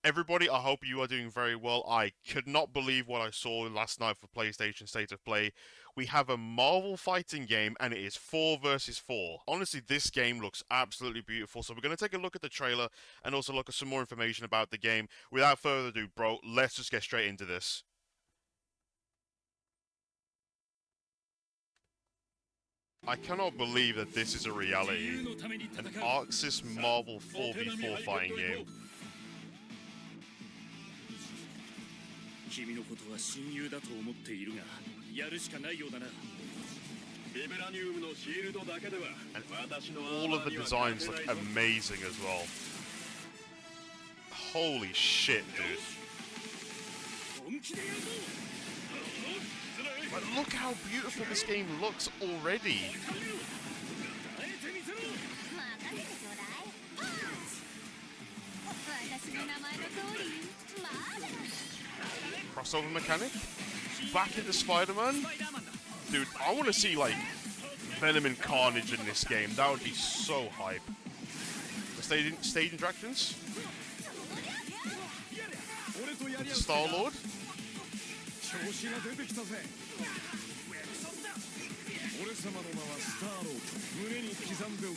Everybody, I hope you are doing very well. I could not believe what I saw last night for PlayStation State of Play. We have a Marvel fighting game and it is 4 versus 4. Honestly, this game looks absolutely beautiful. So we're going to take a look at the trailer and also look at some more information about the game. Without further ado, bro, let's just get straight into this. I cannot believe that this is a reality. An Arxis Marvel 4v4 fighting game. 君のことは親友だと思っているが、やるしかないようだな。ビブラニウムのシールドだけでは、私の All of the designs look amazing as well. Holy shit, dude. But look how beautiful this game looks already. Crossover mechanic? Back into Spider-Man? Dude, I want to see, like, Venom and Carnage in this game. That would be so hype. The stage interactions? Star-Lord?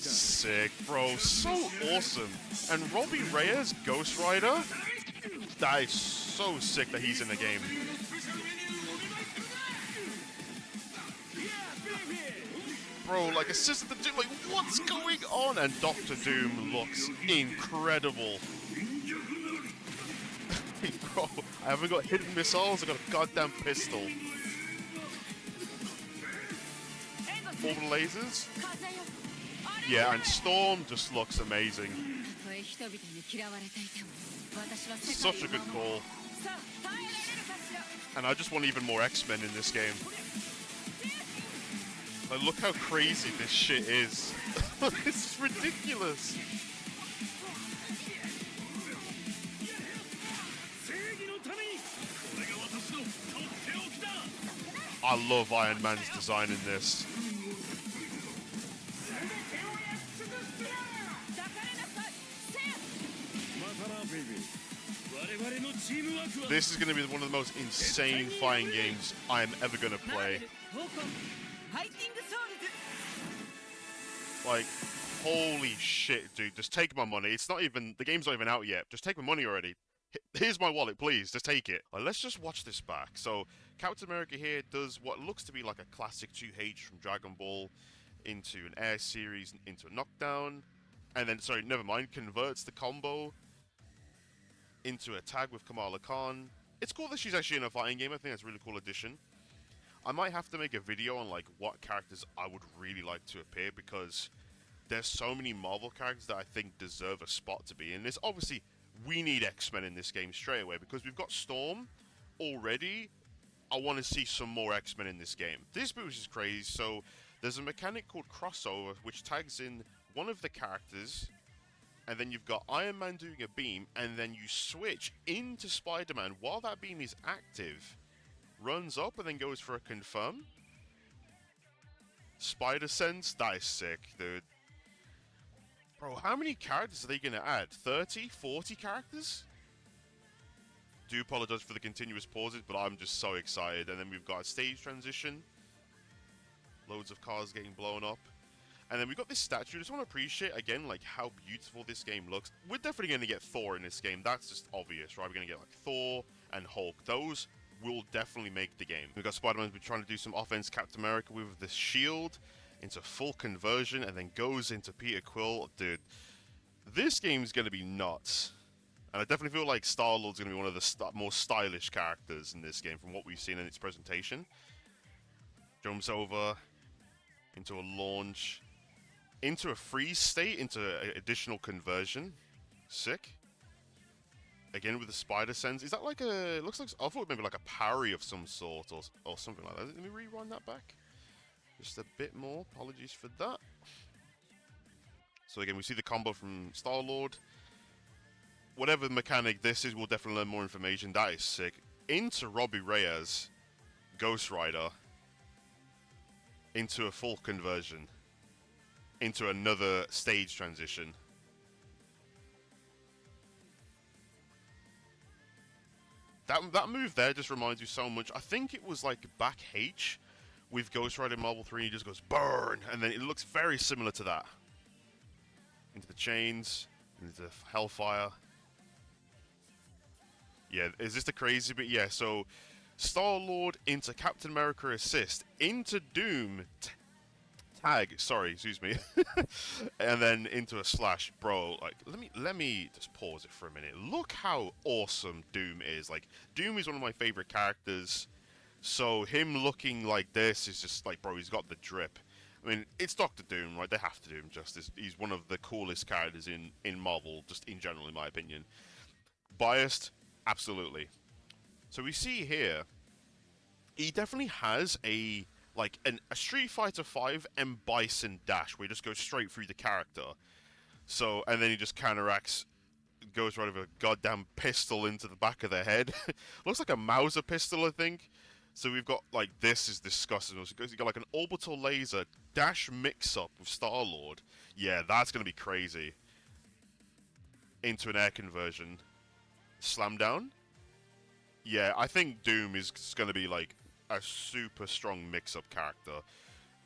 Sick, bro. So awesome. And Robbie Reyes, Ghost Rider? That is so sick that he's in the game. Bro, like, Assistant Doom, like, what's going on? And Doctor Doom looks incredible. Bro, I haven't got hidden missiles, I got a goddamn pistol. Orbital lasers? Yeah, and Storm just looks amazing. Such a good call. And I just want even more X-Men in this game. Like, look how crazy this shit is. This is ridiculous. I love Iron Man's design in this. This is going to be one of the most insane fighting games I am ever going to play. Like, holy shit, dude. Just take my money. It's not even... The game's not even out yet. Just take my money already. Here's my wallet, please. Just take it. Let's just watch this back. So, Captain America here does what looks to be like a classic 2H from Dragon Ball into an Air series, into a knockdown. And then, sorry, never mind. Converts the combo into a tag with Kamala Khan. It's cool that she's actually in a fighting game. I think that's a really cool addition. I might have to make a video on like what characters I would really like to appear, because there's so many Marvel characters that I think deserve a spot to be in this. Obviously, we need X-Men in this game straight away because we've got Storm already. I want to see some more X-Men in this game. This boost is crazy. So there's a mechanic called crossover which tags in one of the characters, and then you've got Iron Man doing a beam, and then you switch into Spider-Man while that beam is active. Runs up and then goes for a confirm. Spider Sense, that is sick, dude. Bro, how many characters are they going to add? 30? 40 characters? Do apologize for the continuous pauses, but I'm just so excited. And then we've got a stage transition. Loads of cars getting blown up. And then we've got this statue. I just want to appreciate, again, like, how beautiful this game looks. We're definitely going to get Thor in this game. That's just obvious, right? We're going to get, like, Thor and Hulk. Those will definitely make the game. We've got Spider-Man's been trying to do some offense. Captain America with the shield into full conversion and then goes into Peter Quill. Dude, this game's going to be nuts. And I definitely feel like Star-Lord's going to be one of the more stylish characters in this game from what we've seen in its presentation. Jumps over into a launch, into a freeze state, into additional conversion. Sick. Again with the spider sense. Is that like a... Looks like... I thought maybe like a parry of some sort or something like that. Let me rewind that back. Just a bit more. Apologies for that. So again, we see the combo from Star-Lord. Whatever mechanic this is, we'll definitely learn more information. That is sick. Into Robbie Reyes, Ghost Rider. Into a full conversion. Into another stage transition. That move there just reminds you so much. I think it was like back H with Ghost Rider Marvel 3, he just goes burn, and then it looks very similar to that. Into the chains, into the Hellfire. Yeah, is this the crazy bit? Yeah, so Star-Lord into Captain America assist, into Doom tag, sorry, excuse me, and then into a slash, bro. Like, let me just pause it for a minute. Look how awesome Doom is. Like, Doom is one of my favorite characters. So him looking like this is just like, bro, he's got the drip. I mean, it's Doctor Doom, right? They have to do him justice. He's one of the coolest characters in Marvel, just in general, in my opinion. Biased? Absolutely. So we see here, he definitely has a Street Fighter 5 and Bison dash, where he just goes straight through the character. So, and then he just counteracts, goes right over a goddamn pistol into the back of the head. Looks like a Mauser pistol, I think. So we've got, like, this is disgusting. You've got, like, an orbital laser dash mix-up with Star-Lord. Yeah, that's going to be crazy. Into an air conversion. Slam down? Yeah, I think Doom is going to be, like, a super strong mix-up character.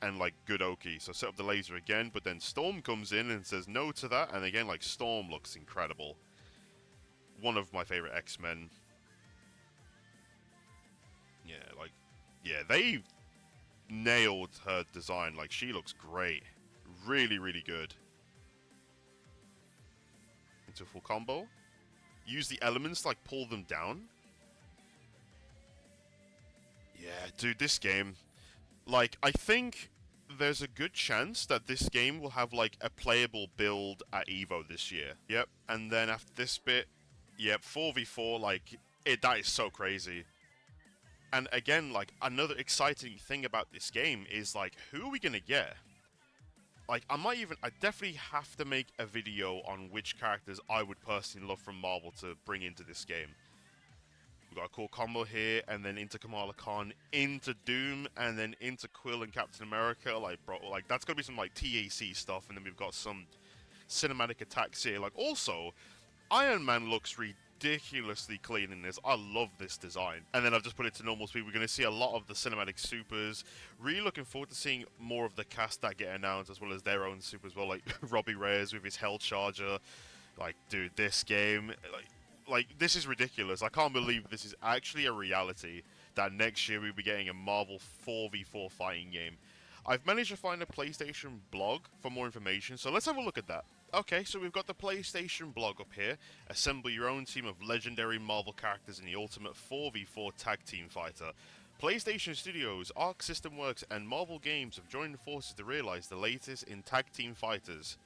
And, like, good Oki. So set up the laser again, but then Storm comes in and says no to that. And again, like, Storm looks incredible. One of my favorite X-Men. Yeah, like, yeah, they nailed her design. Like, she looks great. Really, really good. Into a full combo. Use the elements to, like, pull them down. Yeah, dude, this game, like, I think there's a good chance that this game will have, like, a playable build at EVO this year. Yep, and then after this bit, yep, 4v4, like, that is so crazy. And again, like, another exciting thing about this game is, like, who are we gonna get? Like, I definitely have to make a video on which characters I would personally love from Marvel to bring into this game. We've got a cool combo here, and then into Kamala Khan, into Doom, and then into Quill and Captain America. Like, bro, like, that's gonna be some, like, TAC stuff, and then we've got some cinematic attacks here. Like, also, Iron Man looks ridiculously clean in this. I love this design. And then I've just put it to normal speed. We're going to see a lot of the cinematic supers. Really looking forward to seeing more of the cast that get announced, as well as their own super as well. Like Robbie Reyes with his Hell Charger. Like, dude, this game, like this is ridiculous. I can't believe this is actually a reality, that next year we'll be getting a Marvel 4v4 fighting game. I've managed to find a PlayStation blog for more information, so let's have a look at that. Okay, so we've got the PlayStation blog up here. Assemble your own team of legendary Marvel characters in the ultimate 4v4 tag team fighter. PlayStation Studios, Arc System Works, and Marvel Games have joined forces to realize the latest in tag team fighters.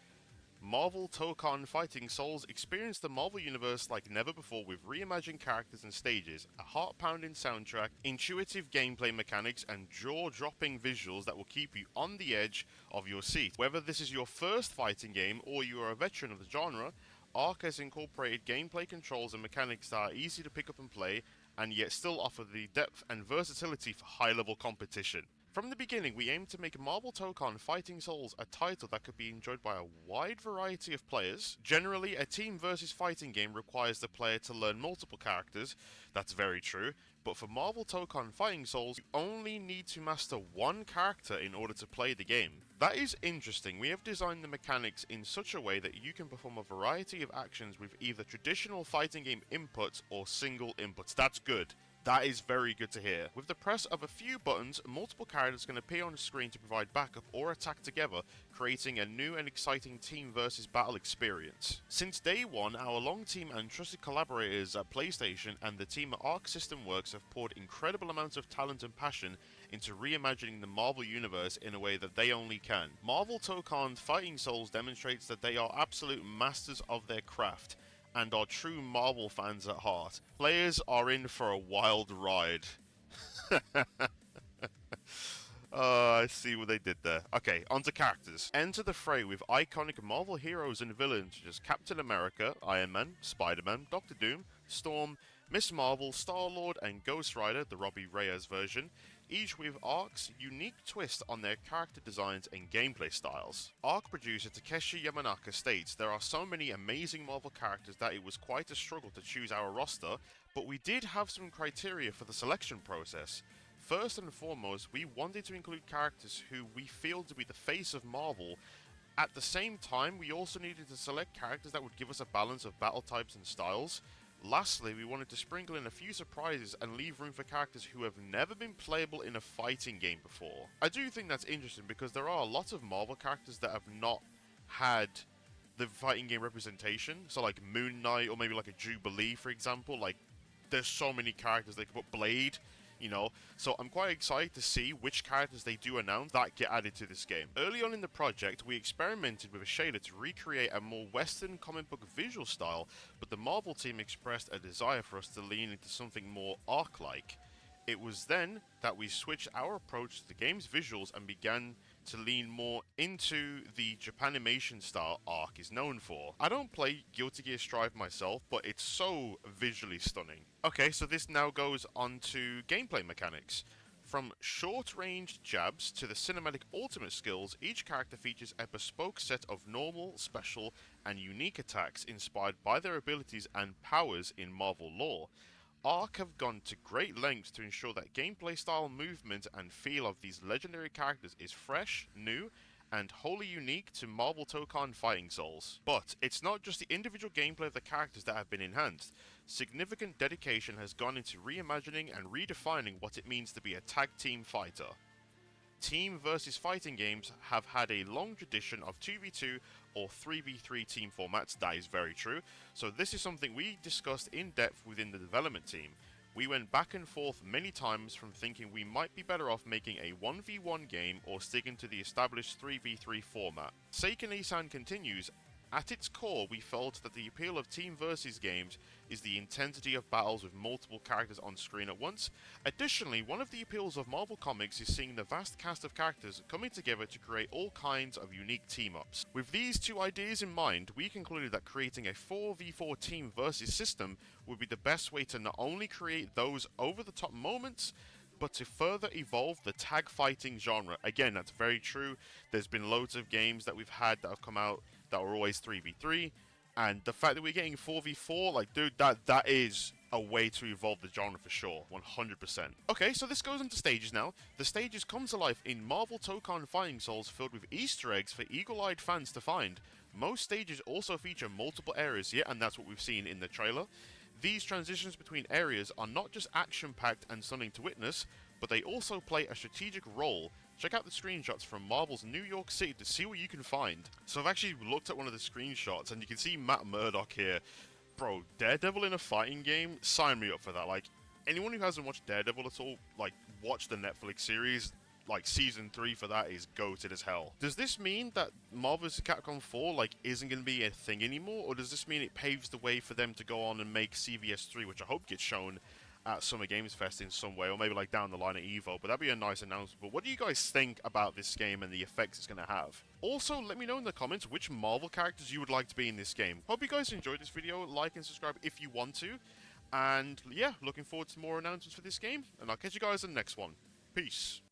Marvel Tōkon Fighting Souls experience the Marvel Universe like never before with reimagined characters and stages, a heart-pounding soundtrack, intuitive gameplay mechanics, and jaw-dropping visuals that will keep you on the edge of your seat. Whether this is your first fighting game or you are a veteran of the genre, Arc has incorporated gameplay controls and mechanics that are easy to pick up and play, and yet still offer the depth and versatility for high-level competition. From the beginning, we aimed to make Marvel Tōkon Fighting Souls a title that could be enjoyed by a wide variety of players. Generally, a team versus fighting game requires the player to learn multiple characters. That's very true. But for Marvel Tōkon Fighting Souls, you only need to master one character in order to play the game. That is interesting. We have designed the mechanics in such a way that you can perform a variety of actions with either traditional fighting game inputs or single inputs. That's good. That is very good to hear. With the press of a few buttons, multiple characters can appear on the screen to provide backup or attack together, creating a new and exciting team versus battle experience. Since day one, our long team and trusted collaborators at PlayStation and the team at Arc System Works have poured incredible amounts of talent and passion into reimagining the Marvel Universe in a way that they only can. Marvel Tōkon Fighting Souls demonstrates that they are absolute masters of their craft and are true Marvel fans at heart. Players are in for a wild ride. I see what they did there. Okay, onto characters. Enter the fray with iconic Marvel heroes and villains such as Captain America, Iron Man, Spider-Man, Doctor Doom, Storm, Miss Marvel, Star-Lord, and Ghost Rider, the Robbie Reyes version. each with Ark's unique twist on their character designs and gameplay styles. Ark producer Takeshi Yamanaka states there are so many amazing Marvel characters that it was quite a struggle to choose our roster, but we did have some criteria for the selection process. First and foremost, we wanted to include characters who we feel to be the face of Marvel. At the same time, we also needed to select characters that would give us a balance of battle types and styles. Lastly, we wanted to sprinkle in a few surprises and leave room for characters who have never been playable in a fighting game before. I do think that's interesting because there are a lot of Marvel characters that have not had the fighting game representation. So like Moon Knight or maybe like a Jubilee, for example. Like, there's so many characters. They could put Blade, you know, so I'm quite excited to see which characters they do announce that get added to this game. Early on in the project, we experimented with a shader to recreate a more Western comic book visual style, but the Marvel team expressed a desire for us to lean into something more Ark-like. It was then that we switched our approach to the game's visuals and began to lean more into the Japanimation style Ark is known for. I don't play Guilty Gear Strive myself, but it's so visually stunning. Okay, so this now goes on to gameplay mechanics. From short-range jabs to the cinematic ultimate skills, each character features a bespoke set of normal, special, and unique attacks inspired by their abilities and powers in Marvel lore. Ark have gone to great lengths to ensure that gameplay style, movement, and feel of these legendary characters is fresh, new, and wholly unique to Marvel Tōkon fighting souls. But it's not just the individual gameplay of the characters that have been enhanced. Significant dedication has gone into reimagining and redefining what it means to be a tag team fighter. Team versus fighting games have had a long tradition of 2v2 or 3v3 team formats, that is very true, so this is something we discussed in depth within the development team. We went back and forth many times from thinking we might be better off making a 1v1 game or sticking to the established 3v3 format. Seiken-san continues, at its core we felt that the appeal of team versus games is the intensity of battles with multiple characters on screen at once. Additionally, one of the appeals of Marvel Comics is seeing the vast cast of characters coming together to create all kinds of unique team-ups. With these two ideas in mind, we concluded that creating a 4v4 team versus system would be the best way to not only create those over-the-top moments, but to further evolve the tag fighting genre. Again, that's very true. There's been loads of games that we've had that have come out that were always 3v3, and the fact that we're getting 4v4, like, dude, that is a way to evolve the genre for sure, 100%. Okay, so this goes into stages now. The stages come to life in Marvel Tōkon Fighting Souls filled with Easter eggs for eagle-eyed fans to find. Most stages also feature multiple areas, yeah, and that's what we've seen in the trailer. These transitions between areas are not just action-packed and stunning to witness, but they also play a strategic role. Check out the screenshots from Marvel's New York City to see what you can find. So I've actually looked at one of the screenshots and you can see Matt Murdock here. Bro, Daredevil in a fighting game? Sign me up for that. Like, anyone who hasn't watched Daredevil at all, like, watch the Netflix series. Like, Season 3 for that is goated as hell. Does this mean that Marvel vs. Capcom 4, like, isn't going to be a thing anymore? Or does this mean it paves the way for them to go on and make CVS 3, which I hope gets shown at Summer Games Fest in some way, or maybe like down the line at EVO, but that'd be a nice announcement. But what do you guys think about this game and the effects it's going to have? Also, let me know in the comments which Marvel characters you would like to be in this game. Hope you guys enjoyed this video. Like and subscribe if you want to. And yeah, looking forward to more announcements for this game, and I'll catch you guys in the next one. Peace.